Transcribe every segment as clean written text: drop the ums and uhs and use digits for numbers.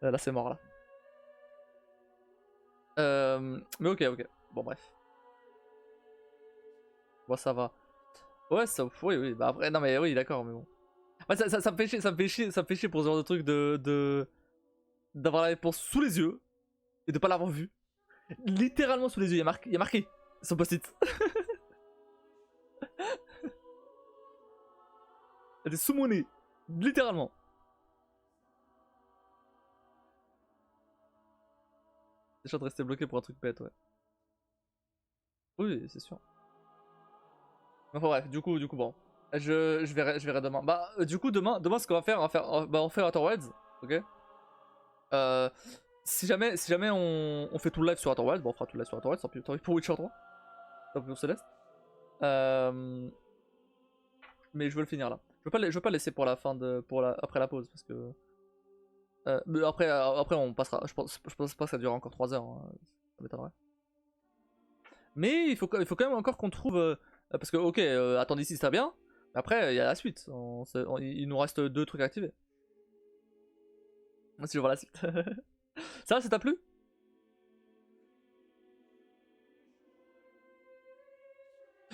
Là c'est mort là. Mais ok. Bon bref. Bon ça va. Ouais ça, oui bah après non mais oui d'accord mais bon. Ouais, ça me fait chier, ça me fait chier pour ce genre de truc d'avoir la réponse sous les yeux et de pas l'avoir vue. Littéralement sous les yeux, il y a marqué son post-it. Elle était sous mon nez. Littéralement. C'est chiant de rester bloqué pour un truc bête, ouais. Oui, c'est sûr. Enfin bref, du coup bon. Je verrai demain. Bah, du coup, demain ce qu'on va faire, on fait Outer Wilds, ok. Euh, si jamais on fait tout le live sur Outer Wilds, bon, on fera tout le live sur Outer Wilds, tant pis pour Witcher 3, tant pis pour Céleste. Mais je veux le finir là. Je veux pas laisser pour la fin après la pause parce que. Mais après on passera. Je pense pas que ça durera encore 3 heures. Hein, ça m'étonnerait. Mais il faut quand même encore qu'on trouve. Parce que, ok, attends d'ici, c'est bien. Mais après, il y a la suite. Il nous reste 2 trucs à activer. Si je vois la suite. Ça t'a plu?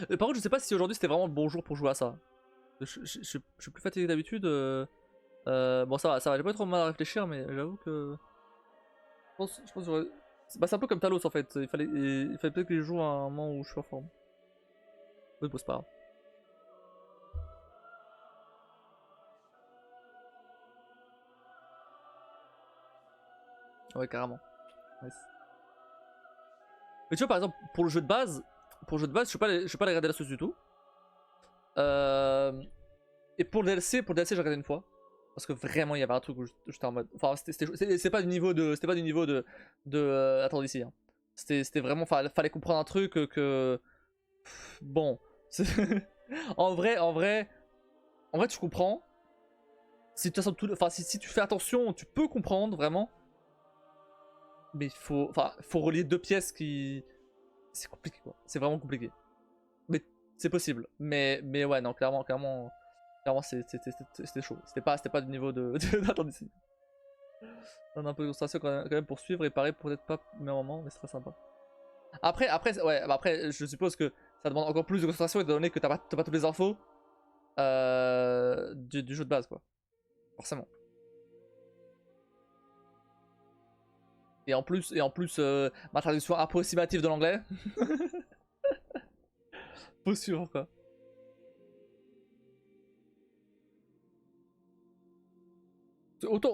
Par contre, je sais pas si aujourd'hui c'était vraiment le bon jour pour jouer à ça. Je suis plus fatigué que d'habitude. Bon, ça va, j'ai pas trop mal à réfléchir, mais j'avoue que. Je pense que j'aurais. Bah, c'est un peu comme Talos en fait. Il fallait peut-être que je joue à un moment où je suis en forme. Oui, bon, c'est pas grave. Ouais, carrément. Nice. Mais tu vois, par exemple, pour le jeu de base, je suis pas les regarder la sauce du tout. Et pour le DLC, j'ai regardé une fois. Parce que vraiment, il y avait un truc où j'étais en mode. Enfin, c'était pas du niveau de. C'était pas du niveau de. Attends d'ici. Hein. C'était vraiment. Fallait comprendre un truc que. Bon. en vrai, tu comprends. Si tu, si tu fais attention, tu peux comprendre vraiment. Mais faut relier 2 pièces qui. C'est compliqué quoi. C'est vraiment compliqué. Mais c'est possible. Mais ouais, non, clairement, c'était chaud. C'était pas du niveau de. Attends ici. On a un peu de concentration quand même pour suivre et pareil, peut-être pas au même moment, mais c'est très sympa. Après, je suppose que ça demande encore plus de concentration étant donné que t'as pas toutes les infos du jeu de base, quoi. Forcément. Et en plus, ma traduction approximative de l'anglais. Faut suivre, quoi. Autant.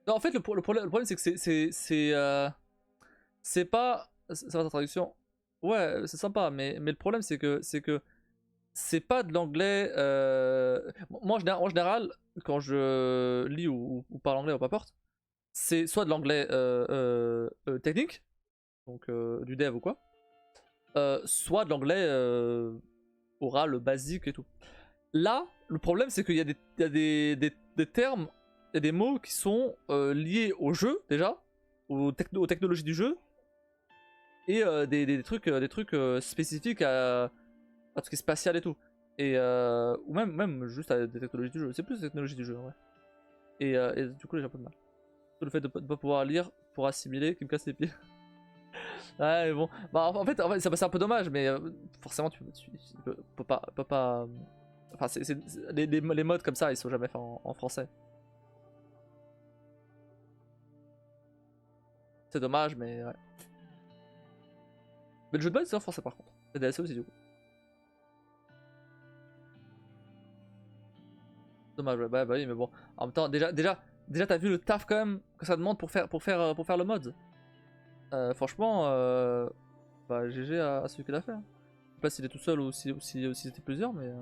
Non, en fait, le problème, c'est que c'est pas. Ça va ta traduction. Ouais, c'est sympa, mais le problème, c'est que c'est pas de l'anglais. Moi, en général, quand je lis ou parle anglais ou peu importe, c'est soit de l'anglais technique, donc du dev ou quoi, soit de l'anglais oral, basique et tout. Là, le problème, c'est qu'il y a des termes et des mots qui sont liés au jeu, déjà, aux technologies du jeu, et des trucs spécifiques à tout ce qui est spatial et tout. Et ou même juste à des technologies du jeu. C'est plus des technologies du jeu, ouais. Et du coup, j'ai un peu de mal. Le fait de pas pouvoir lire pour assimiler qui me casse les pieds. Ouais, mais bon. Bah, en fait, c'est un peu dommage, mais forcément, tu peux pas. Enfin, les modes comme ça, ils sont jamais faits en français. C'est dommage, mais ouais. Mais le jeu de base, c'est en français par contre. Le DLC aussi, du coup. Dommage, ouais, bah oui, mais bon. En même temps, déjà t'as vu le taf quand même que ça demande pour faire le mode. Franchement, bah GG à celui qui l'a fait. Hein. Je sais pas s'il est tout seul ou si c'était plusieurs, mais.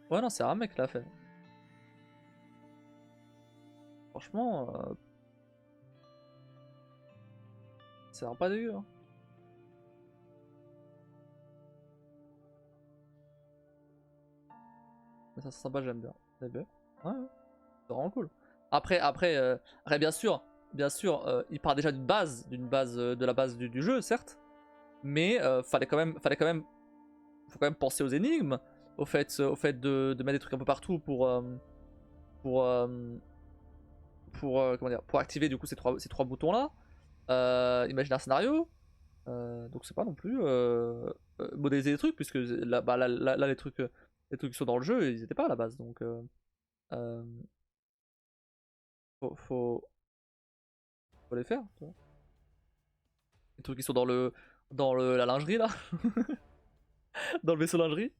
Ouais, non, c'est un mec qui l'a fait. Franchement, c'est vraiment pas dégueu. Hein. Mais ça, c'est sympa, j'aime bien. C'est bien. Ouais, ouais. C'est vraiment cool. Après, bien sûr, il part déjà d'une base, de la base du jeu, certes. Mais fallait quand même faut quand même penser aux énigmes, au fait de mettre des trucs un peu partout pour, comment dire, pour activer du coup ces trois boutons là. Imaginer un scénario. Donc c'est pas non plus modéliser les trucs, puisque là, là, les trucs qui sont dans le jeu, ils étaient pas à la base. Donc euh, faut les faire. Tu vois. Les trucs qui sont la lingerie là, dans le vaisseau lingerie,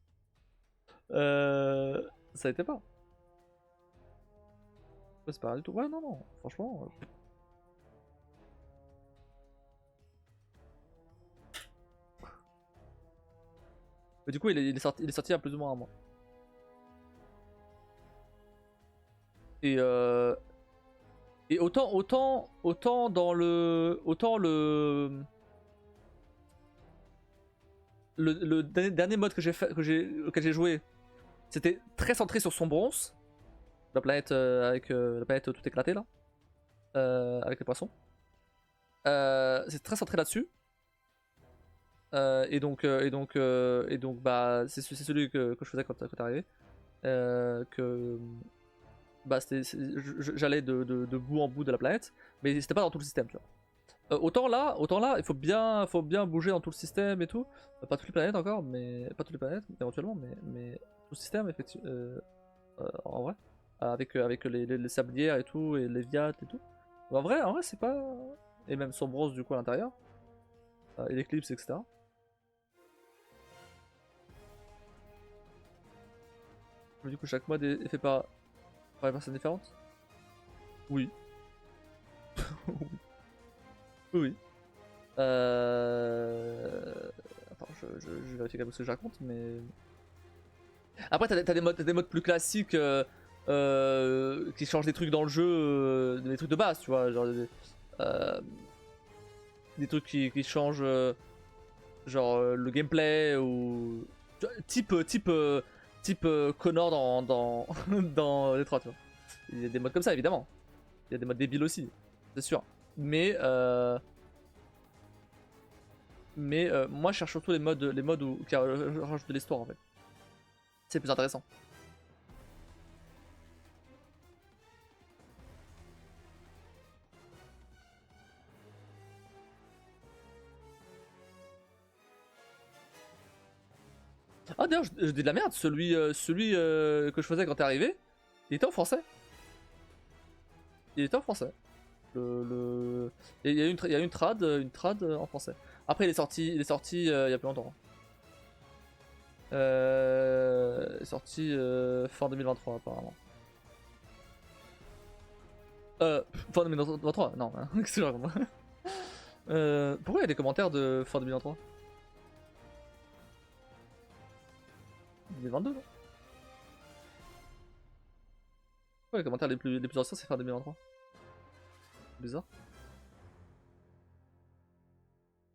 ça était pas. Ouais, c'est pas rien du tout. Ouais, non, non, franchement. Mais du coup, il est sorti il y a plus ou moins un mois. Et, et autant dans le dernier mode que j'ai fait, auquel j'ai joué, c'était très centré sur son bronze, la planète avec la planète tout éclatée là, avec les poissons. C'est très centré là-dessus. Et donc bah c'est celui que je faisais quand t'es arrivé. Que bah j'allais de bout en bout de la planète, mais c'était pas dans tout le système, tu vois. Autant là, faut bien bouger dans tout le système et tout. Pas toutes les planètes encore, mais pas toutes les planètes éventuellement, mais tout le système effectivement, en vrai, avec les sablières et tout et les viates et tout. En vrai c'est pas, et même son bronze du coup à l'intérieur, et l'éclipse etc. Mais du coup chaque mode est fait par une personne différente. Oui, oui, oui. Attends, je vérifie quand même ce que je raconte, mais après, t'as des modes plus classiques qui changent des trucs dans le jeu, des trucs de base, tu vois, genre euh, des trucs qui changent, genre le gameplay ou tu vois, type Connor dans les 3, tu vois. Il y a des modes comme ça, évidemment. Il y a des modes débiles aussi, c'est sûr. Mais moi, je cherche surtout les modes qui rajoutent de l'histoire en fait. C'est plus intéressant. Ah d'ailleurs, je dis de la merde, celui que je faisais quand t'es arrivé, il était en français. Il était en français. Et il y a une trad en français. Après il est sorti il y a plus longtemps. Il est sorti fin 2023 apparemment. Fin 2023, non, qu'est-ce que je raconte. Pourquoi il y a des commentaires de fin 2023? 2022 non? Pourquoi les commentaires les plus anciens c'est fin 2023? Bizarre.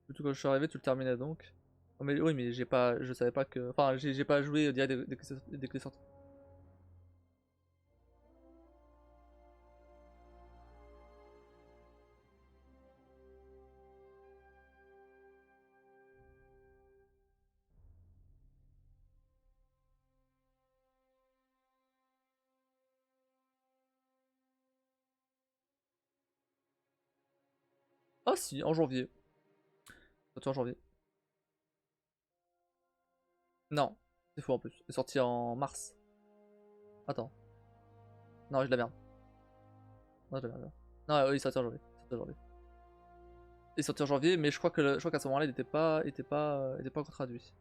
Surtout quand je suis arrivé, tu le terminais donc. Oh, mais oui, mais je savais pas que. Enfin, j'ai pas joué direct dès que c'est sorti. Ah si, en janvier. Sorti en janvier. Non, c'est faux en plus. C'est sorti en mars. Attends. Non, j'ai de la merde. Non, j'ai de la merde. Non, oui, il est sorti en janvier. Il est sorti en janvier, mais je crois qu'à ce moment-là, il était pas encore traduit.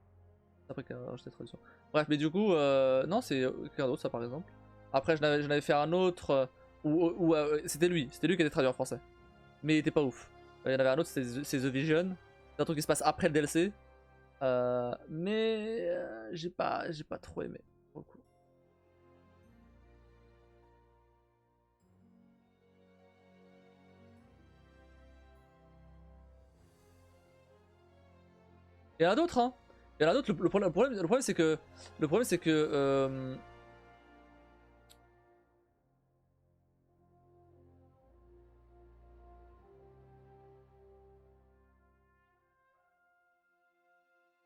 Après qu'il a rajouté la traduction. Bref, mais du coup, non, c'est quelqu'un d'autre, ça par exemple. Après, j'en avais fait un autre où c'était lui qui était traduit en français. Mais il était pas ouf. Il y en avait un autre, c'est The Vision. C'est un truc qui se passe après le DLC. Mais j'ai pas trop aimé. Pour le coup. Il y en a d'autres, hein. Il y en a d'autres. Le problème, c'est que. Le problème, c'est que.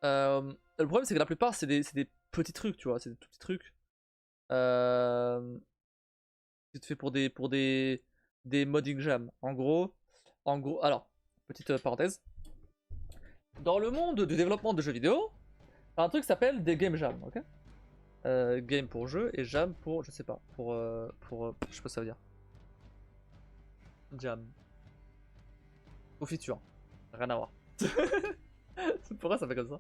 Le problème c'est que la plupart c'est des petits trucs, tu vois, c'est des tout petits trucs. C'est fait des modding jam. Alors, petite parenthèse. Dans le monde du développement de jeux vidéo, t'as un truc qui s'appelle des game jam, ok? Game pour jeu et jam pour, je sais pas, je sais pas ce que ça veut dire. Jam. Confiture. Rien à voir. Pourquoi ça fait comme ça?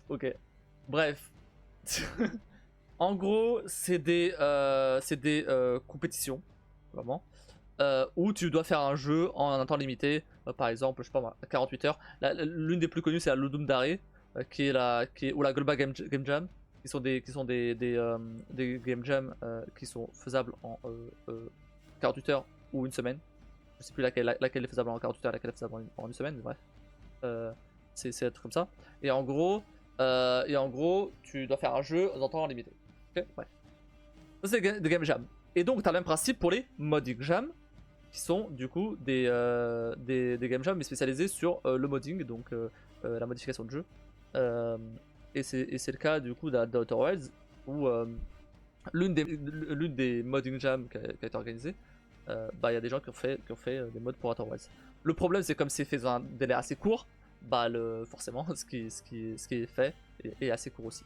Ok. Bref. En gros, c'est des compétitions, vraiment, où tu dois faire un jeu en un temps limité. Par exemple, je sais pas moi, 48 heures. L'une des plus connues, c'est la Ludum Dare, ou la Global Game Jam, qui sont des Game Jam qui sont faisables en 48 heures ou une semaine. Je sais plus laquelle est faisable en 48 heures, laquelle est faisable en une semaine, mais bref. Euh, c'est un truc comme ça. Et en gros, tu dois faire un jeu en temps limité. Ok, ouais. Ça, c'est des game jam. Et donc, tu as le même principe pour les modding jam, qui sont du coup des game jam mais spécialisés sur le modding, donc la modification de jeu. Euh, et c'est le cas du coup d'Outer Wilds, où l'une des modding jam qui a été organisée, bah il y a des gens qui ont fait des mods pour Outer Wilds. Le problème c'est comme c'est fait dans un délai assez court, bah forcément ce qui est fait est assez court aussi.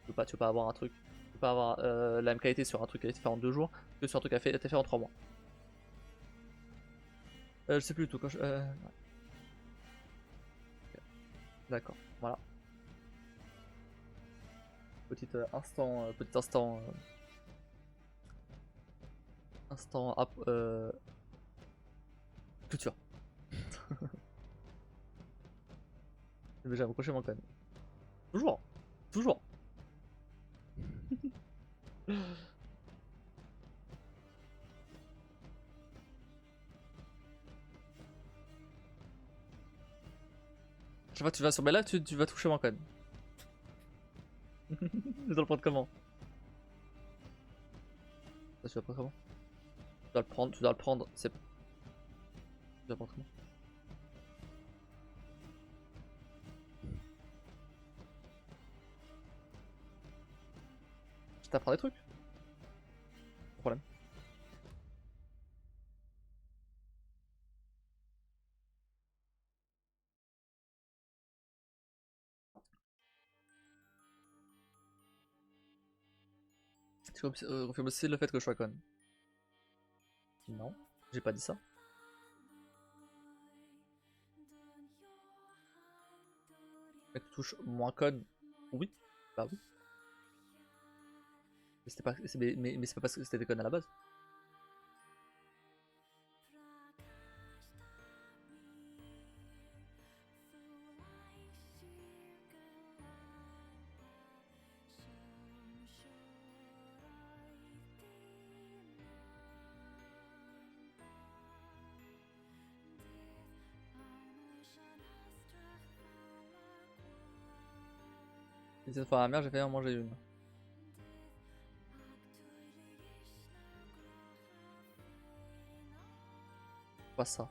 Tu peux pas avoir un truc, tu peux pas avoir la même qualité sur un truc qui a été fait en 2 jours que sur un truc qui a été fait en 3 mois. Je sais plus du tout quand ouais. D'accord, voilà. Instant culture. Mais j'ai accroché mon quand même. Toujours, toujours. Je sais pas, tu vas sur mes lives, tu vas toucher mon code. Tu dois le prendre comment? Ça, tu vas le prendre comment? Tu dois le prendre, tu dois le prendre comment? Je t'apprends des trucs, pas de problème. Tu confirmes aussi le fait que je sois con. Non, j'ai pas dit ça. Mais tu touches moins con. Oui, bah oui. Mais c'était pas, mais c'est pas parce que c'était des connes à la base. Et cette fois à la mer, j'ai failli en manger une. Pas ça.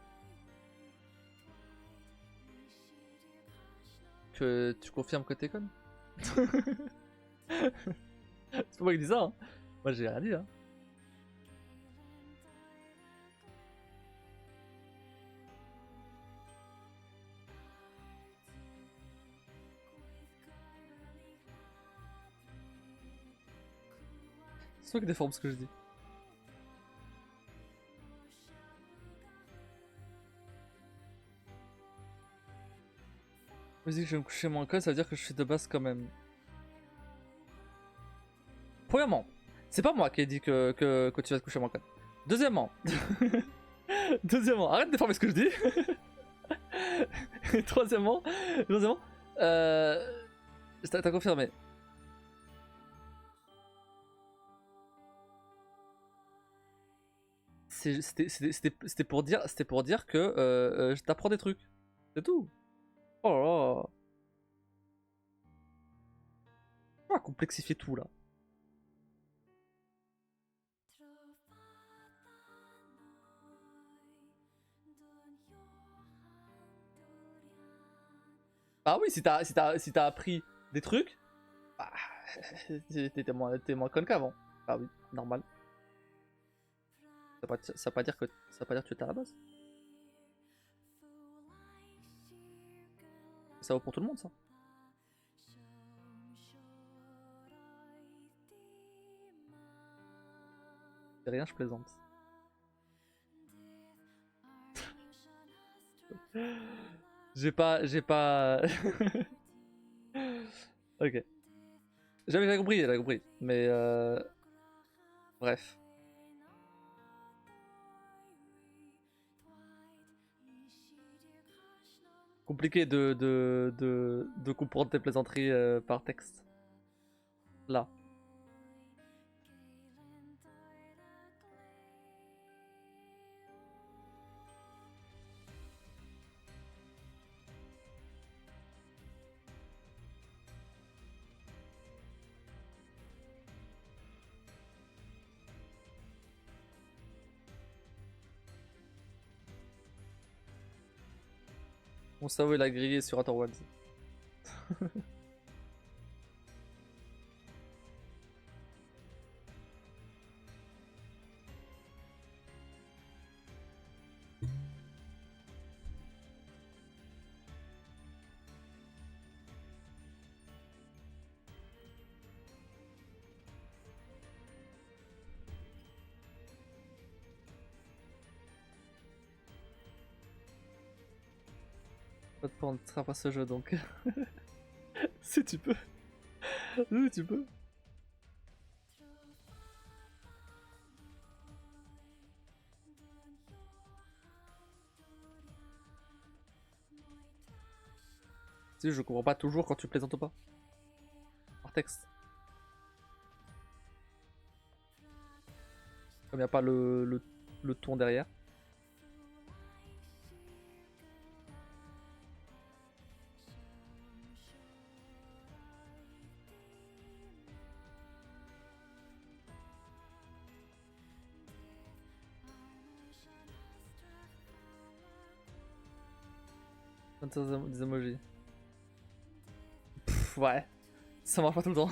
Que tu confirmes que t'es conne? C'est pas moi qui dis ça, hein. Moi j'ai rien dit, hein. C'est toi qui déforme ce que je dis. Je dis que je vais me coucher moins con, ça veut dire que je suis de base quand même. Premièrement, c'est pas moi qui ai dit que tu vas te coucher moins con. Deuxièmement, arrête de déformer ce que je dis. Et troisièmement, t'as confirmé. C'était pour dire que je t'apprends des trucs. C'est tout. Oh là là. On va complexifier tout là. Ah oui, si t'as appris des trucs, bah, t'es moins con qu'avant. Ah oui, normal. Ça veut pas dire que tu étais à la base. Ça vaut pour tout le monde, ça. C'est rien, je plaisante. J'ai pas. Ok. J'avais compris. Mais bref. Compliqué de comprendre tes plaisanteries par texte. Là. Mon cerveau il a grillé sur Outer Worlds. Pas de prendre par ce jeu donc. Si tu peux. Oui, tu peux. Si, je comprends pas toujours quand tu plaisantes ou pas. Par texte. Comme y a pas le ton derrière. Des emojis. Pff, ouais. Ça marche pas tout le temps.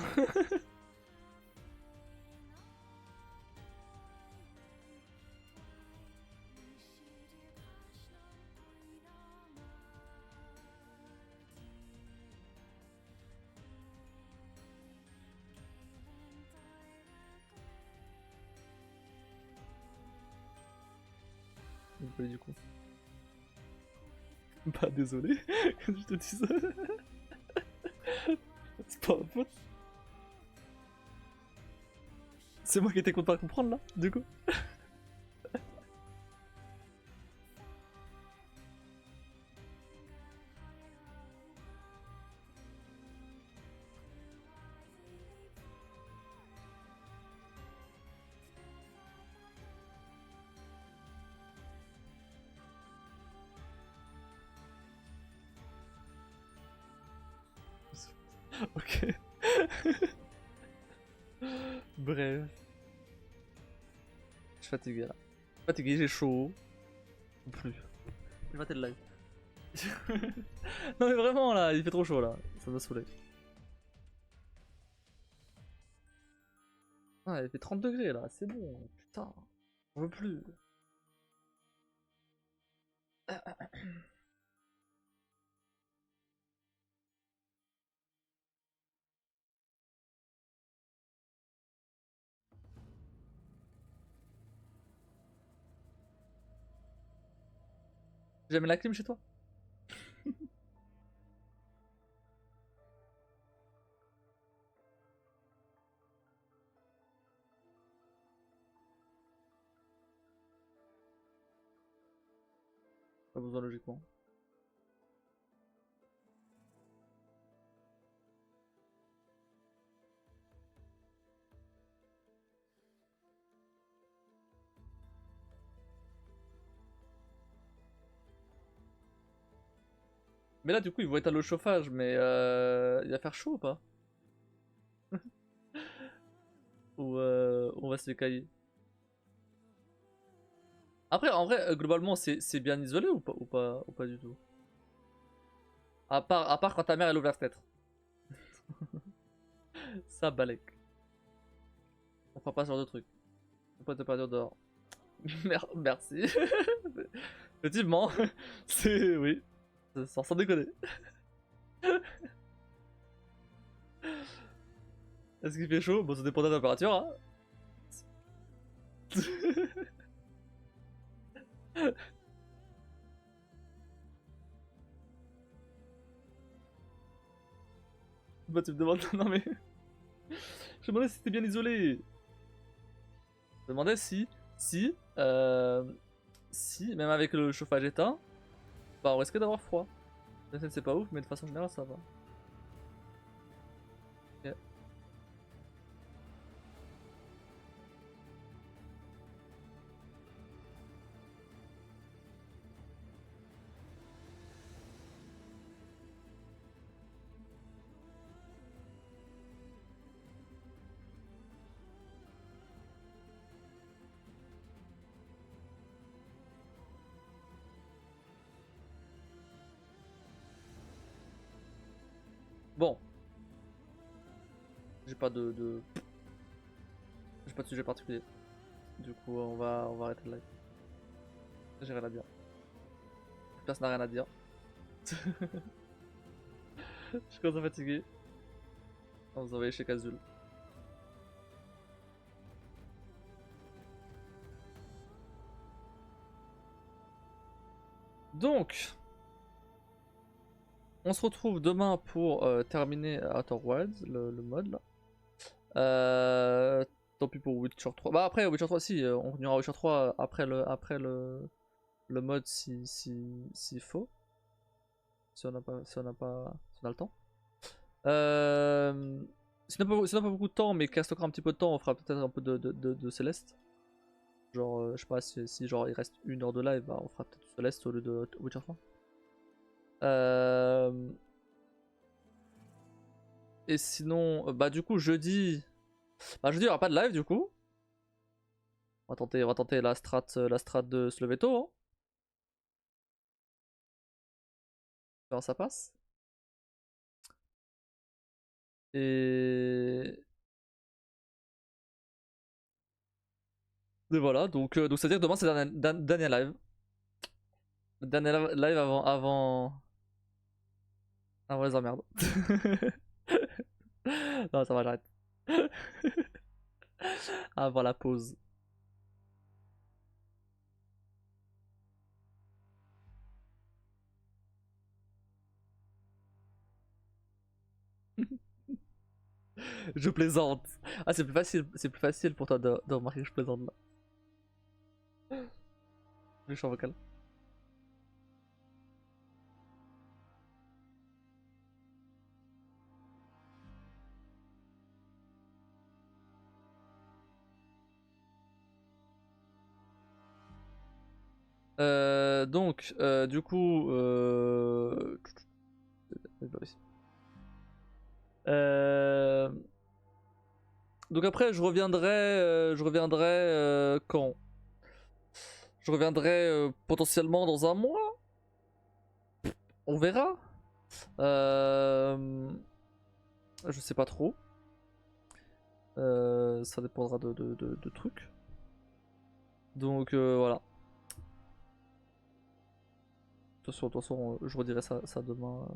Du coup. Bah désolé que je te dis ça. C'est pas ma faute. C'est moi qui étais content de comprendre là, du coup. Ok. Bref. Je suis fatigué là. Fatigué, j'ai chaud. Ou plus. Je vais mater le live. Non mais vraiment là, il fait trop chaud là. Ça m'a saoulé. Ah, il fait 30 degrés là, c'est bon. Putain. On veut plus. Jamais la clim chez toi? Pas besoin logiquement. Mais là du coup ils vont éteindre le chauffage, mais il va faire chaud ou pas? Ou on va se cailler? Après en vrai globalement c'est bien isolé ou pas du tout? À part quand ta mère elle ouvre la fenêtre. Ça balèque. On fera pas ce genre de truc. On peut te pas dire dehors. Merci. Effectivement, c'est. Oui. Sans déconner. Est-ce qu'il fait chaud? Bon, ça dépend de la température, hein. Bah, tu me demandes. Non, mais. Je me demandais si c'était bien isolé. Je me demandais si. Si. Si, même avec le chauffage éteint, bah, on risquait d'avoir froid. La scène, c'est pas ouf, mais de façon générale, ça va. Ok. Bon, j'ai pas j'ai pas de sujet particulier. Du coup, on va arrêter le live. J'ai rien à dire. Personne n'a rien à dire. Je suis commence à fatiguer. On vous envoie chez Kazul. Donc, on se retrouve demain pour terminer Outer Wilds, le mode là. Tant pis pour Witcher 3. Bah après Witcher 3 si, on continuera Witcher 3 après le mode s'il faut. Si on n'a pas, si on n'a pas, si on a le temps. Si on n'a pas beaucoup de temps, mais qu'il reste encore un petit peu de temps, on fera peut-être un peu de Céleste. Genre, je sais pas si genre il reste 1 heure de live, bah, on fera peut-être Céleste au lieu de Witcher 3. Et sinon, bah du coup jeudi, il y aura pas de live du coup. On va tenter la strat de se lever tôt, hein. Comment ça passe. Et... Et voilà, donc c'est-à-dire que demain c'est le dernier live. Le dernier live avant les emmerdes. Non, ça va, j'arrête. Avant la pause. Je plaisante. Ah, c'est plus facile pour toi de remarquer que je plaisante là. Je suis en vocal. Du coup, euh... donc après, je reviendrai quand? Je reviendrai potentiellement dans un mois. On verra. Euh... Je sais pas trop. Ça dépendra de trucs. Donc voilà. De toute façon, je redirai ça demain.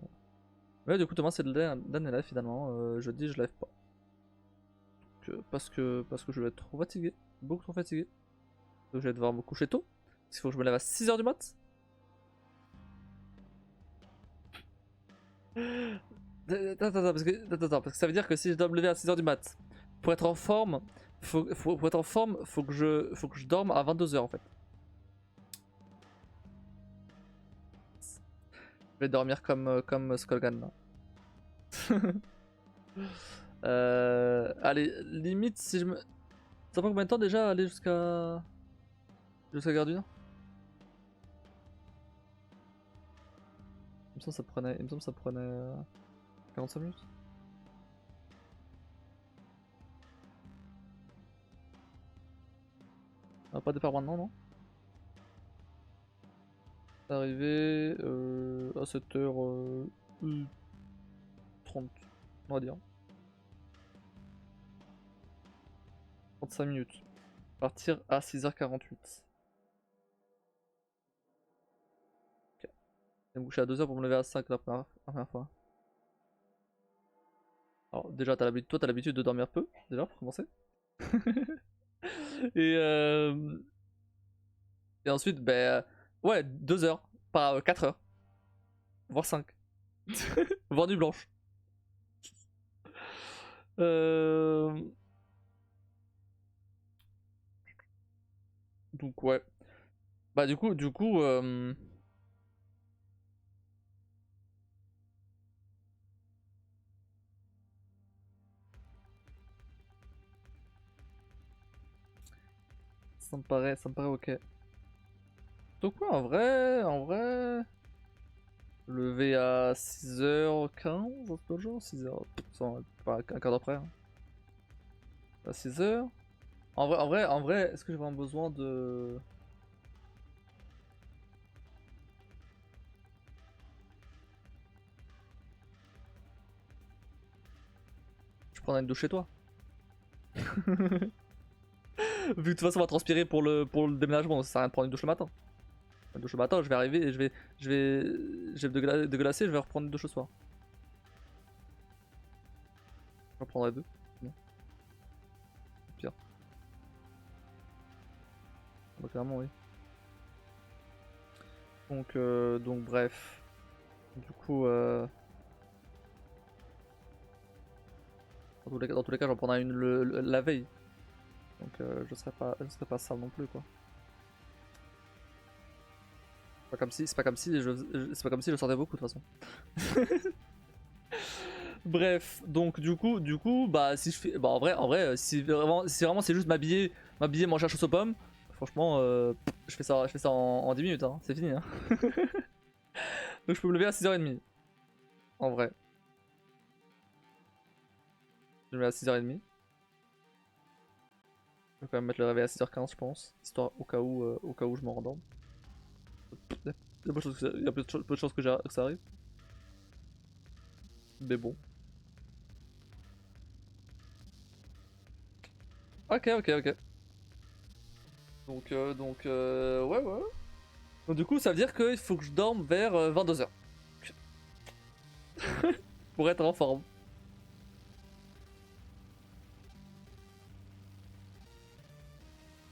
Ouais, du coup, demain c'est le dernier live finalement. Jeudi, je live pas. Parce que je vais être trop fatigué. Beaucoup trop fatigué. Donc je vais devoir me coucher tôt. Parce qu'il faut que je me lève à 6 h du mat. Attends, parce que ça veut dire que si je dois me lever à 6 h du mat, pour être en forme, pour être en forme, faut que je dorme à 22 h en fait. Je vais dormir comme Skullgan là. Allez, limite si je me. Ça prend combien de temps déjà aller jusqu'à Gare du Nord? Il me semble que ça prenait 45 minutes. On va pas départ maintenant, non? Arrivé à 7h12. 30, on va dire. 35 minutes. Partir à 6h48. Ok. Je vais me coucher à 2h pour me lever à 5 la première fois. Alors déjà, toi t'as l'habitude de dormir peu, déjà, pour commencer. Et, et ensuite, ben, ouais, 2 heures, pas 4 heures, voire 5. Voire nuit blanche. Donc ouais. Bah du coup, ça me paraît ok. Donc ouais, en vrai, lever à 6h15, un peu le genre, 6h, pas un quart d'heure près, hein. À 6h. En vrai, est-ce que j'ai vraiment besoin de... Je prends une douche chez toi. Vu que de toute façon on va transpirer pour le déménagement, donc ça sert à rien de prendre une douche le matin. Une douche le matin, je vais arriver et je vais déglacer, je vais reprendre une douche le soir. J'en prendrai deux. Non, pire. Bah, clairement, oui. Donc bref. Du coup, dans tous les cas, j'en prendrai une la veille. Donc je serai pas sale non plus, quoi. C'est pas comme si je sortais beaucoup de toute façon. Bref, donc du coup, bah si je fais, bah en vrai, si vraiment c'est juste m'habiller, manger un chausson aux pommes, franchement, je fais ça en 10 minutes, hein, c'est fini, hein. Donc je peux me lever à 6h30, en vrai. Je me mets à 6h30. Je vais quand même mettre le réveil à 6h15, je pense, histoire au cas où je me rendorme. Il y a peu de chances que ça arrive. Mais bon. Ok, ok, ok. Donc, ouais, ouais. Donc du coup, ça veut dire qu'il faut que je dorme vers 22h. Pour être en forme.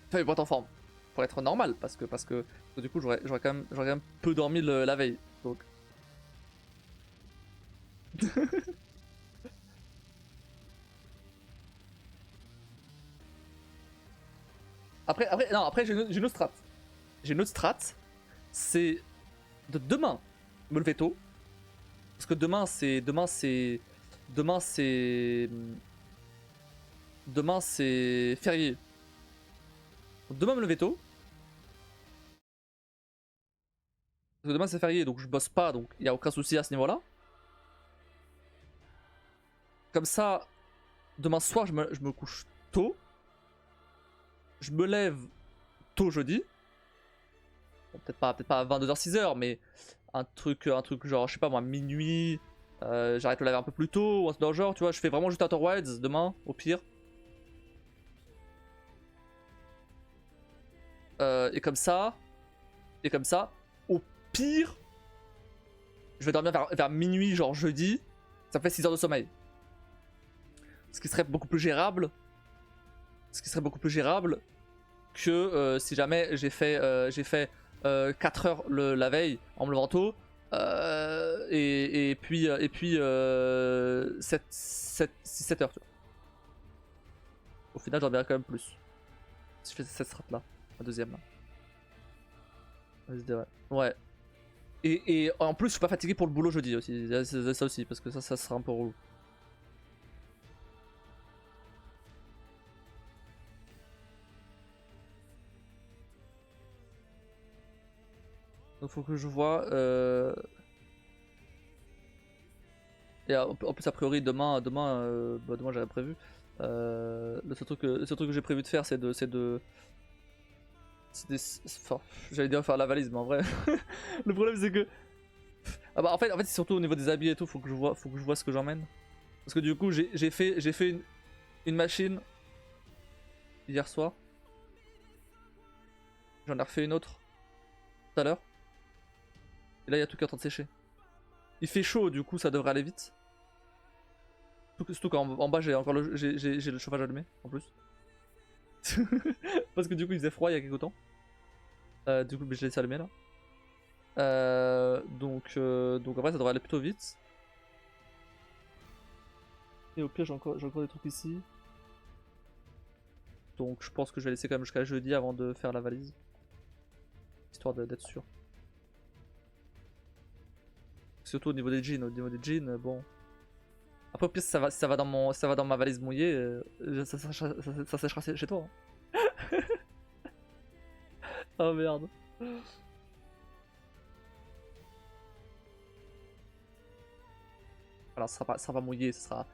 Enfin, pour être en forme. Pour être normal, parce que du coup, j'aurais quand même peu dormi la veille. Donc. Non, après j'ai une autre strat. J'ai une autre strat, c'est de demain me lever tôt. Parce que demain c'est férié. Donc demain me lever tôt. Parce que demain c'est férié, donc je bosse pas, donc il y a aucun souci à ce niveau-là. Comme ça, demain soir je me couche tôt. Je me lève tôt jeudi. Bon, peut-être pas à 22h 6h, mais un truc genre je sais pas moi minuit. J'arrête le laver un peu plus tôt ou un truc dans le genre, tu vois. Je fais vraiment juste Outer Wilds demain au pire. Et comme ça, au pire, je vais dormir vers minuit, genre jeudi. Ça me fait 6 heures de sommeil. Ce qui serait beaucoup plus gérable. Que si jamais j'ai fait 4 heures la veille en me levant tôt. Et puis 7 heures, tu vois. Au final, j'en dormirai quand même plus. Si je fais cette strat là, la deuxième là. Ouais. Ouais. Et en plus, je suis pas fatigué pour le boulot jeudi aussi. C'est ça aussi, parce que ça sera un peu relou. Donc faut que je vois. Et en plus, a priori, demain j'avais prévu. Le seul truc que j'ai prévu de faire, enfin, j'allais dire faire la valise, mais en vrai, le problème c'est que Ah bah en fait c'est surtout au niveau des habits et tout, faut que je vois ce que j'emmène. Parce que du coup j'ai fait une machine hier soir. J'en ai refait une autre tout à l'heure. Et là il y a tout qui est en train de sécher. Il fait chaud du coup ça devrait aller vite. Surtout qu'en bas j'ai encore j'ai le chauffage allumé en plus. Parce que du coup il faisait froid il y a quelques temps. Du coup je l'ai laissé allumer là. Donc en vrai ça devrait aller plutôt vite. Et au pire j'ai encore des trucs ici. Donc je pense que je vais laisser quand même jusqu'à jeudi avant de faire la valise. Histoire d'être sûr. Surtout au niveau des jeans, bon. Après au pire si ça va dans ma valise mouillée, ça séchera chez toi. Hein. Oh merde. Alors ça sera pas mouillé, ça sera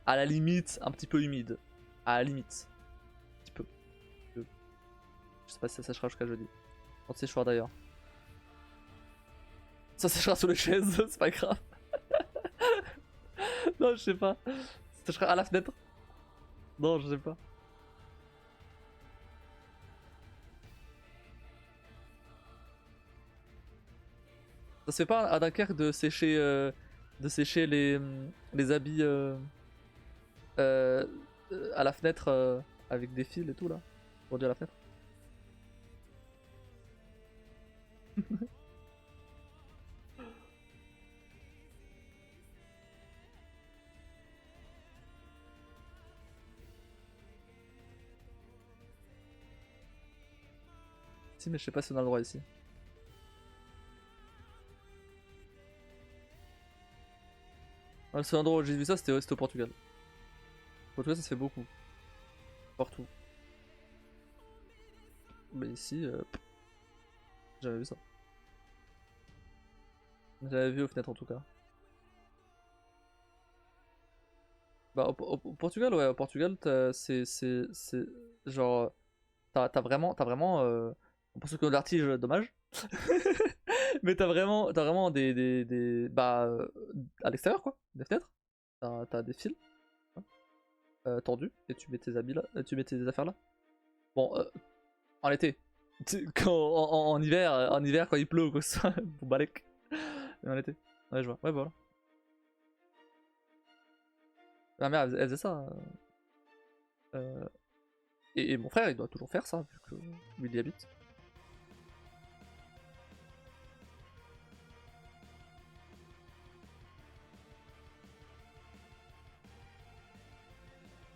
à la limite un petit peu humide. À la limite. Un petit peu. Je sais pas si ça séchera jusqu'à jeudi. Quand séchera d'ailleurs. Ça séchera sous les chaises, c'est pas grave. Non, je sais pas. Ça séchera à la fenêtre. Non, je sais pas. Ça se fait pas à Dunkerque de sécher les habits euh, à la fenêtre avec des fils et tout là. Pour dire à la fenêtre. Si, mais je sais pas si on a le droit ici. Le seul endroit où j'ai vu ça, c'était au Portugal. Au Portugal, ça se fait beaucoup. Partout. Mais ici, j'ai jamais vu ça. J'avais vu aux fenêtres en tout cas. Bah, au Portugal, ouais, au Portugal, c'est genre. T'as vraiment pour ceux qui ont de l'artige, dommage. Mais t'as vraiment bah, à l'extérieur quoi, des fenêtres. T'as des fils hein, tendus et tu mets tes habits là, tu mets tes affaires là. Bon, en été. En hiver quand il pleut ou quoi que ce soit, pour balèque. Mais en été. Ouais, je vois. Ouais, bah voilà. Ma mère, elle faisait ça. Euh, et mon frère, il doit toujours faire ça, vu que lui, il y habite.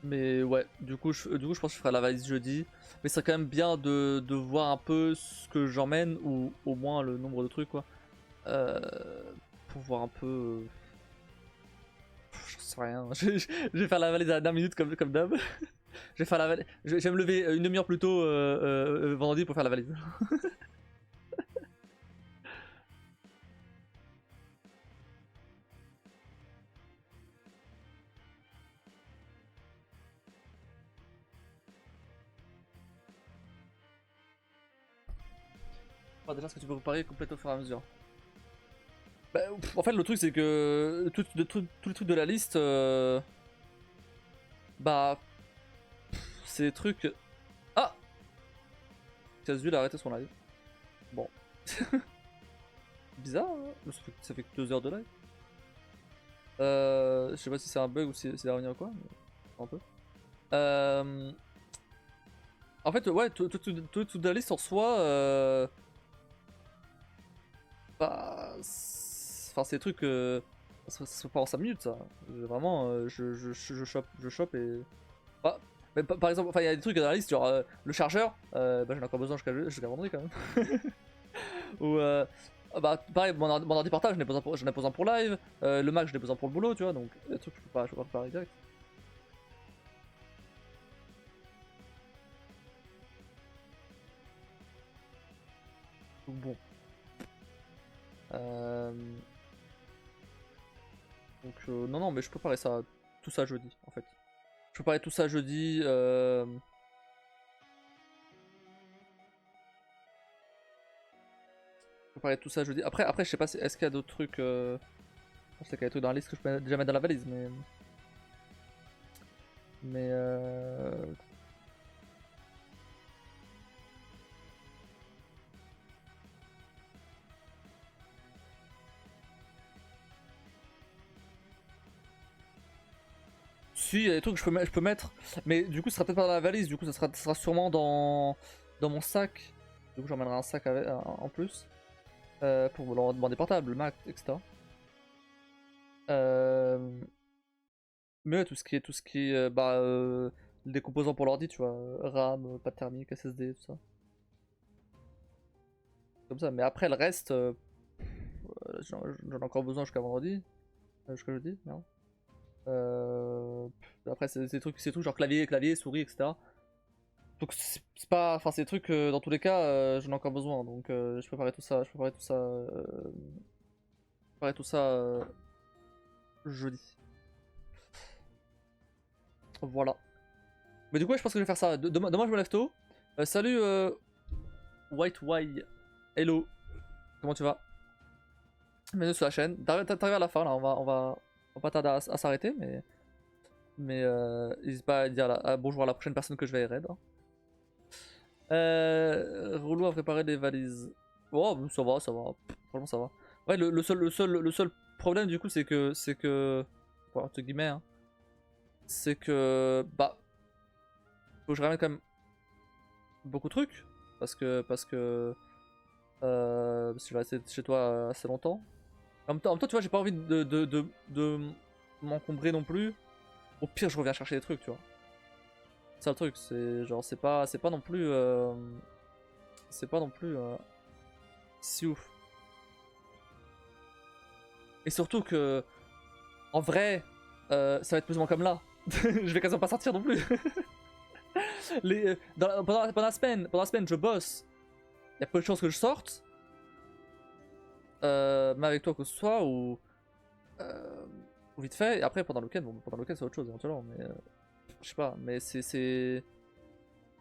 Mais ouais, du coup, je pense que je ferai la valise jeudi. Mais c'est quand même bien de voir un peu ce que j'emmène, ou au moins le nombre de trucs, quoi. Euh, pour voir un peu. J'en sais rien. Je vais faire la valise à la dernière minute, comme d'hab. Je vais faire la valise. Je vais me lever une demi-heure plus tôt vendredi pour faire la valise. Déjà, ce que tu peux préparer complète au fur et à mesure. Bah, en fait, le truc, c'est que tous les trucs de la liste, bah, c'est des trucs. Ah! Casu, il a arrêté son live. Bon. Bizarre, hein, ça fait que 2 heures de live. Je sais pas si c'est un bug ou si c'est à revenir ou quoi, mais un peu. Euh, En fait, ouais, toute la liste en soi, bah, enfin, c'est des trucs, ça se fait pas en 5 minutes, ça. Vraiment, je chope et. Bah, mais par exemple, enfin, il y a des trucs dans la liste, genre le chargeur, bah, j'en ai encore besoin jusqu'à vendredi quand même. Ou bah pareil, mon ordi portable, j'en ai besoin pour live, le Mac j'en ai besoin pour le boulot, tu vois, donc des trucs que je peux pas préparer direct. Donc bon. Euh, non non mais je peux préparer ça, tout ça jeudi en fait. Je peux préparer tout ça jeudi. Je peux préparer tout ça jeudi. Après je sais pas, est-ce qu'il y a d'autres trucs. Je sais qu'il y a des trucs dans la liste que je peux déjà mettre dans la valise, mais. Mais. Si, il y a des trucs que je peux mettre, mais du coup, ce sera peut-être pas dans la valise, du coup, ça sera sûrement dans mon sac. Du coup, j'emmènerai un sac en plus pour dans des portables, Mac, etc. Mais ouais, tout ce qui est des composants pour l'ordi, tu vois, RAM, pâte thermique, SSD, tout ça. Comme ça, mais après le reste, j'en ai encore besoin jusqu'à vendredi, jusqu'à jeudi, merde. Après, c'est des trucs, c'est tout, genre clavier, souris, etc. Donc c'est pas, enfin c'est des trucs dans tous les cas, j'en ai encore besoin, donc je préparais tout ça, jeudi. Voilà. Mais du coup, ouais, je pense que je vais faire ça. Demain je me lève tôt. Salut White Y. Hello. Comment tu vas? Bienvenue sur la chaîne. T'arrives à la fin là, on va pas tarder à s'arrêter, mais n'hésite pas à dire bonjour à la prochaine personne que je vais raid. Hein. Relou à préparer des valises. Oh, ça va, ça va. Franchement, ça va. Ouais, le seul problème du coup, bon, entre guillemets, hein, c'est que bah, faut que je ramène quand même beaucoup de trucs parce que je vais rester chez toi assez longtemps. En même temps, tu vois, j'ai pas envie de m'encombrer non plus. Au pire, je reviens chercher des trucs, tu vois. C'est ça le truc, c'est genre, c'est pas non plus, si ouf. Et surtout que, en vrai, ça va être plus ou moins comme là. Je vais quasiment pas sortir non plus. Pendant la semaine, je bosse. Il y a peu de chances que je sorte. Même avec toi que ce soit, euh, ou vite fait. Et après, pendant le week-end, bon, pendant le week-end, c'est autre chose éventuellement. Mais je sais pas. Mais c'est.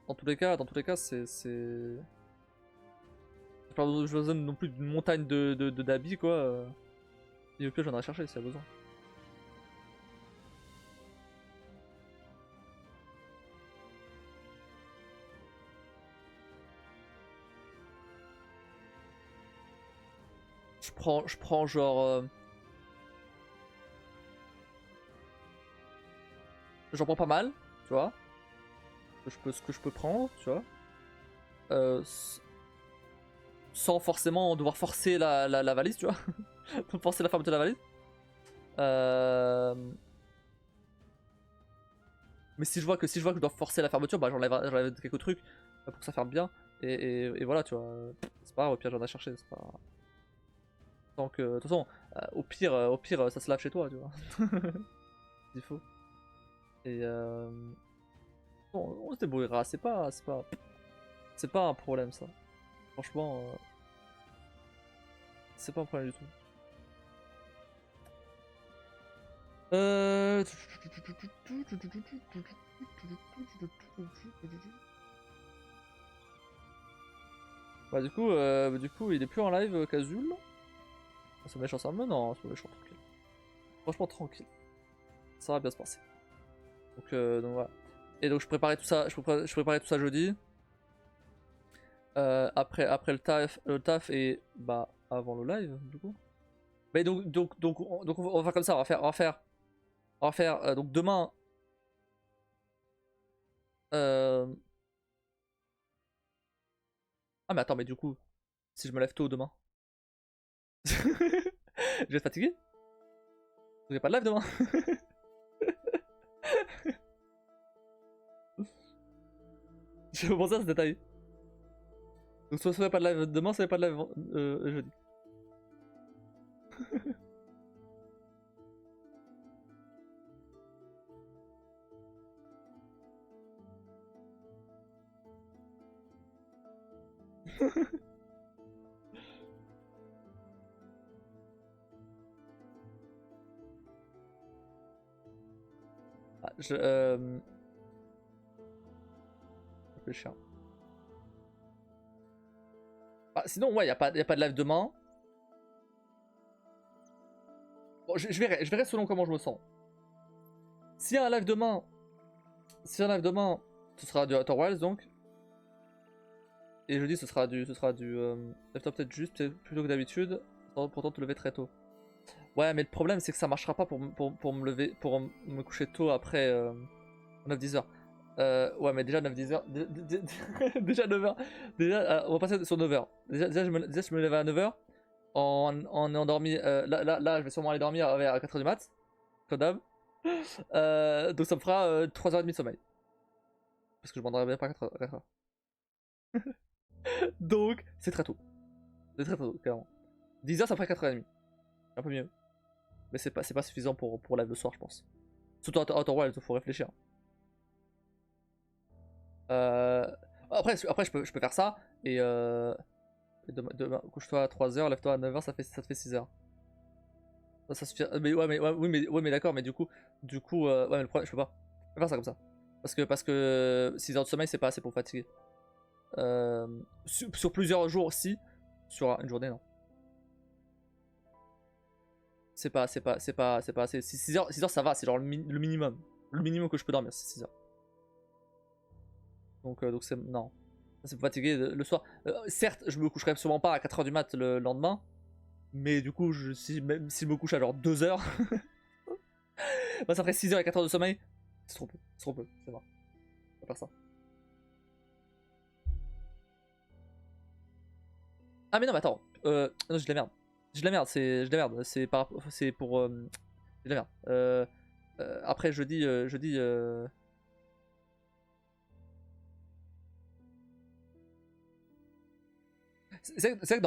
Dans tous les cas, c'est. J'ai pas besoin non plus d'une montagne d'habits, quoi. Et au pire, j'en ai chercher s'il y a besoin. Je prends genre. J'en prends pas mal, tu vois. Ce que je peux prendre, tu vois. Sans forcément devoir forcer la valise, tu vois. Forcer la fermeture de la valise. Euh, Mais si je vois que je dois forcer la fermeture, bah j'enlève quelques trucs pour que ça ferme bien. Et voilà, tu vois. C'est pas grave, au pire j'en ai cherché, c'est pas. Tant que. De toute façon, au pire, ça se lave chez toi, tu vois. Il faut. Et bon, on se débrouillera, c'est pas un problème ça. Franchement, c'est pas un problème du tout. Euh... Bah du coup, il est plus en live, Kazul. C'est méchant ça, mais non, c'est méchant, tranquille. Franchement, tranquille. Ça va bien se passer. Donc voilà. Et donc je préparais tout ça, je préparais tout ça jeudi. Après le taf et bah avant le live du coup. Mais donc on va faire comme ça, on va faire donc demain. euh, Ah mais attends, mais du coup, si je me lève tôt demain, je vais être fatigué. J'ai pas de live demain. Je vais penser à ce détail. Donc soit il n'y a pas de live demain, soit il n'y a pas de live jeudi. Ah, réfléchir. sinon, ouais, y a pas de live demain. Bon, je verrai selon comment je me sens. S'il y a un live demain, ce sera du Outer Wilds donc. Et jeudi, ce sera du lève-toi peut-être juste plutôt que d'habitude. Pourtant te lever très tôt. Ouais, mais le problème c'est que ça marchera pas pour me lever, pour me coucher tôt après 9-10 heures. Ouais, mais déjà 9-10 heures. Déjà 9 heures. Déjà, on va passer sur 9 heures. Déjà, je me lève à 9 heures. En endormi. Là, je vais sûrement aller dormir à 4 heures du mat. Comme d'hab. Donc ça me fera 3h30 de sommeil. Parce que je m'endormirai bien pas 4 heures. Donc, c'est très tôt. C'est très tôt, clairement. 10 heures, ça ferait 4h30. Un peu mieux. Mais c'est pas suffisant pour live le soir, je pense. Surtout à Outer Wilds, il faut réfléchir. Après, je peux faire ça. Et demain, couche-toi à 3h, lève-toi à 9h, ça te fait 6h. Ça suffit. Oui, mais d'accord, mais du coup, ouais, mais le problème, je peux pas faire ça comme ça. Parce que 6 heures de sommeil, c'est pas assez pour fatiguer. Sur plusieurs jours, si. Sur une journée, non. C'est pas assez. 6 heures, ça va, c'est genre le minimum. Le minimum que je peux dormir, c'est 6 heures. Donc c'est. Non. C'est pour fatiguer le soir. Certes, je me coucherai sûrement pas à 4 heures du mat le lendemain. Mais du coup, même si je me couche à genre 2 heures, bah ça ferait 6 heures et 4 heures de sommeil. C'est trop peu, c'est mort. On va faire ça. Ah mais non, mais attends. Non, j'ai de la merde. J'ai de la merde, c'est pour. J'ai de la merde. Après, jeudi. C'est vrai que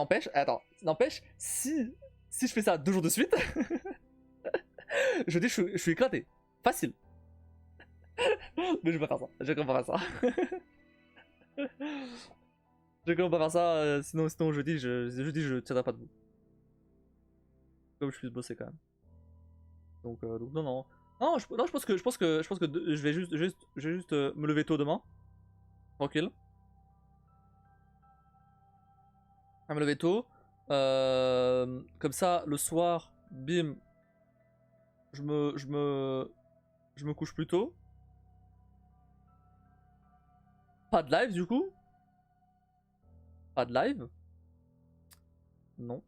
n'empêche, si je fais ça 2 jours de suite, je suis éclaté. Facile. Mais je vais pas faire ça. Je vais quand même pas faire ça. Je vais quand même pas faire ça. Sinon jeudi, je tiendrai pas debout. Comme je puisse bosser quand même. Donc non, non. Non, je pense que je vais juste me lever tôt demain. Tranquille. À me lever tôt. Comme ça, le soir, bim, je me couche plus tôt. Pas de live du coup. Pas de live. Non.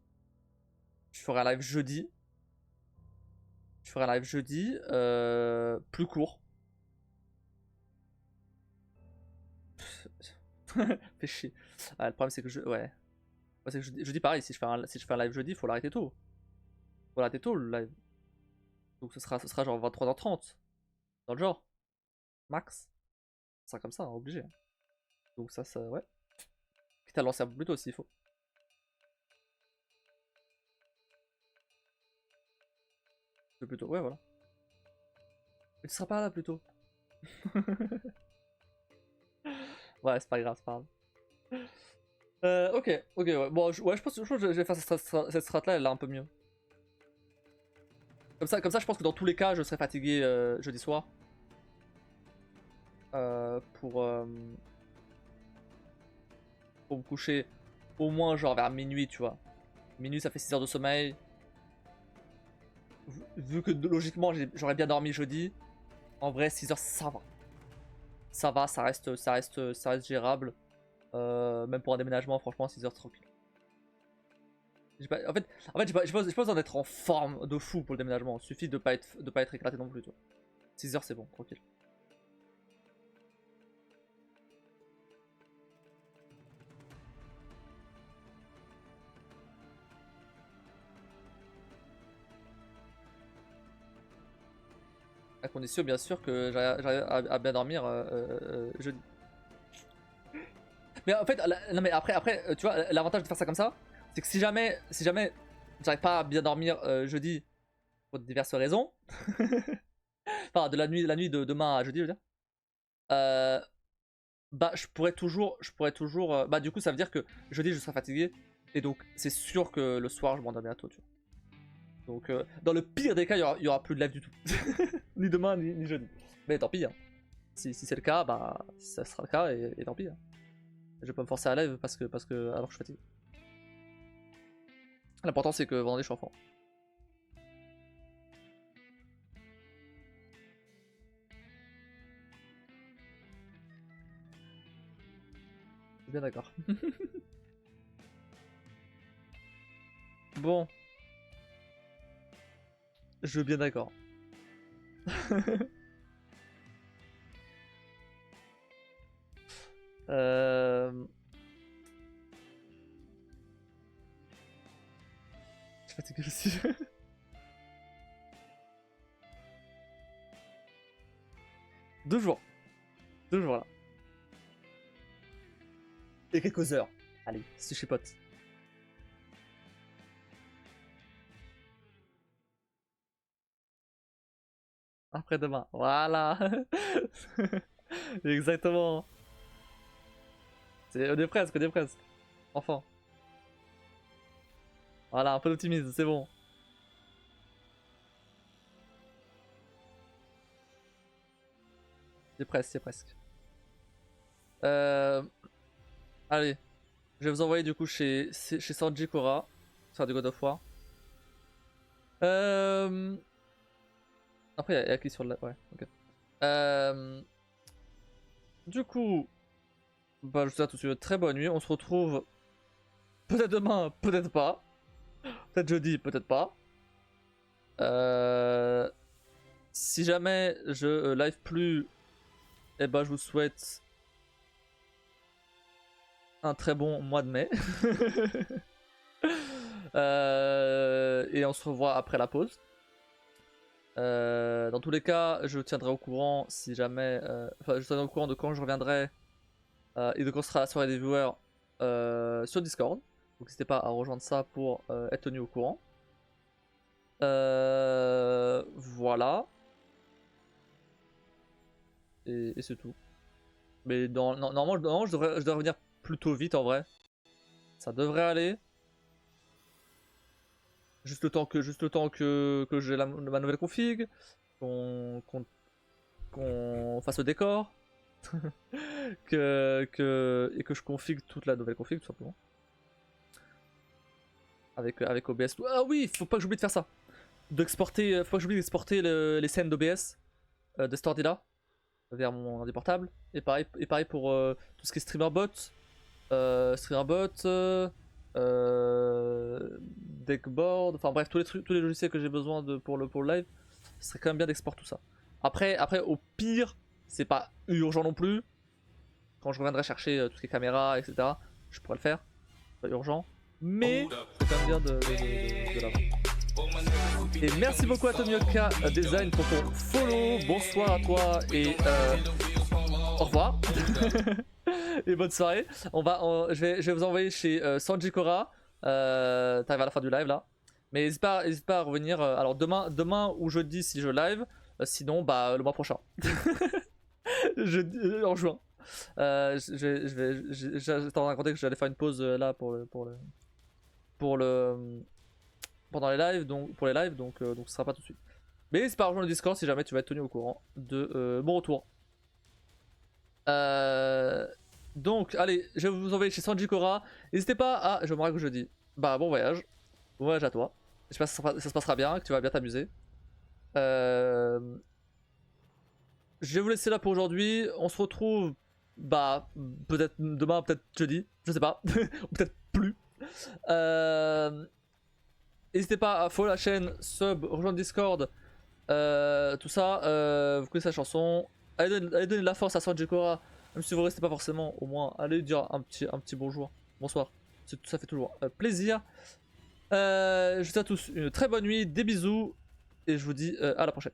Je ferai un live jeudi. Plus court. Fait chier. Ah, le problème c'est que ouais. C'est que je dis pareil, si je fais un live jeudi, faut l'arrêter tôt. Faut l'arrêter tôt le live. Donc ce sera genre 23h30. Dans le genre. Max. Ce sera comme ça, hein, obligé. Donc ça, ouais. Quitte à lancer un peu plus tôt s'il faut. Plus tôt, ouais, voilà. Mais tu seras pas là plus tôt. Ouais, c'est pas grave, c'est pas grave. Ok, ouais. Bon, je pense que je vais faire cette strat là, elle est un peu mieux. Comme ça, je pense que dans tous les cas, je serai fatigué jeudi soir. Pour me coucher au moins genre vers minuit, tu vois. Minuit, ça fait 6 heures de sommeil. Vu que logiquement, j'aurais bien dormi jeudi. En vrai, 6 heures, ça va. Ça va, ça reste gérable. Même pour un déménagement, franchement, 6 heures tranquille. En fait, j'ai pas besoin d'être en forme de fou pour le déménagement. Il suffit de pas être éclaté non plus, tu vois. 6 heures, c'est bon, tranquille. À condition, bien sûr, que j'arrive à bien dormir jeudi. Mais en fait, non mais après, tu vois, l'avantage de faire ça comme ça, c'est que si jamais j'arrive pas à bien dormir jeudi pour diverses raisons, enfin de la nuit de demain à jeudi, je veux dire, bah je pourrais toujours, bah du coup ça veut dire que jeudi je serai fatigué et donc c'est sûr que le soir je m'endors bientôt, tu vois. Donc dans le pire des cas, il y aura plus de live du tout, ni demain ni jeudi. Mais tant pis, hein. Si c'est le cas, bah ça sera le cas et tant pis. Hein. Je vais pas me forcer à live parce que alors que je suis fatigué. L'important c'est que vendredi je suis en forme. Je suis bien d'accord. Bon. Je suis bien d'accord. Je suis fatigué aussi. 2 jours. 2 jours là. Et quelques heures. Allez, si je suis pote. Après-demain. Voilà. Exactement. On est presque, on est presque. Enfin. Voilà, un peu d'optimisme, c'est bon. C'est presque, c'est presque. Allez. Je vais vous envoyer du coup chez Sanji Kora. Faire du God of War. Après, il y a qui sur le... Ouais, ok. Du coup... Bah, je vous souhaite tous une très bonne nuit. On se retrouve peut-être demain, peut-être pas. Peut-être jeudi, peut-être pas. Si jamais je live plus, eh ben, je vous souhaite un très bon mois de mai. Et on se revoit après la pause. Dans tous les cas, je tiendrai au courant si jamais. Enfin, je tiendrai au courant de quand je reviendrai et de quand sera la soirée des viewers sur Discord. Donc n'hésitez pas à rejoindre ça pour être tenu au courant. Voilà. Et c'est tout. Mais normalement, je devrais revenir plutôt vite en vrai. Ça devrait aller. Juste le temps que j'ai ma nouvelle config, qu'on fasse le décor, et que je config toute la nouvelle config tout simplement. Avec OBS. Ah oui, faut pas que j'oublie de faire ça. Faut pas que j'oublie d'exporter les scènes d'OBS de cet ordi là vers mon ordi portable. Et pareil pour tout ce qui est streamerbot, deckboard, enfin bref, tous les logiciels que j'ai besoin pour le live, ce serait quand même bien d'exporter tout ça. Après, au pire, c'est pas urgent non plus. Quand je reviendrai chercher tout ce qui est caméra, etc., je pourrais le faire. C'est pas urgent. Mais c'est quand même bien de l'avoir. Et merci beaucoup à Tomioka Design pour ton follow. Bonsoir à toi et au revoir. Et bonne soirée. Je vais vous envoyer chez Sanji Kora. T'arrives à la fin du live là. Mais n'hésite pas à revenir. Alors demain ou jeudi si je live. Sinon, bah le mois prochain. En juin. J'étais en train de raconter que j'allais faire une pause là pendant les lives, donc ce sera pas tout de suite. Mais n'hésite pas à rejoindre le Discord si jamais tu vas être tenu au courant de mon retour. Donc, allez, je vais vous envoyer chez Sanji Kora. N'hésitez pas à. Je me rappelle que je dis. Bah, bon voyage. Bon voyage à toi. J'espère que ça se passera bien, que tu vas bien t'amuser. Je vais vous laisser là pour aujourd'hui. On se retrouve. Bah, peut-être demain, peut-être jeudi. Je sais pas. Ou peut-être plus. N'hésitez pas à follow la chaîne, sub, rejoindre Discord. Tout ça. Vous connaissez la chanson. Allez donner de la force à Sanji Kora. Même si vous restez pas forcément, au moins allez dire un petit bonjour, bonsoir. Ça fait toujours plaisir. Je vous souhaite à tous une très bonne nuit, des bisous. Et je vous dis à la prochaine.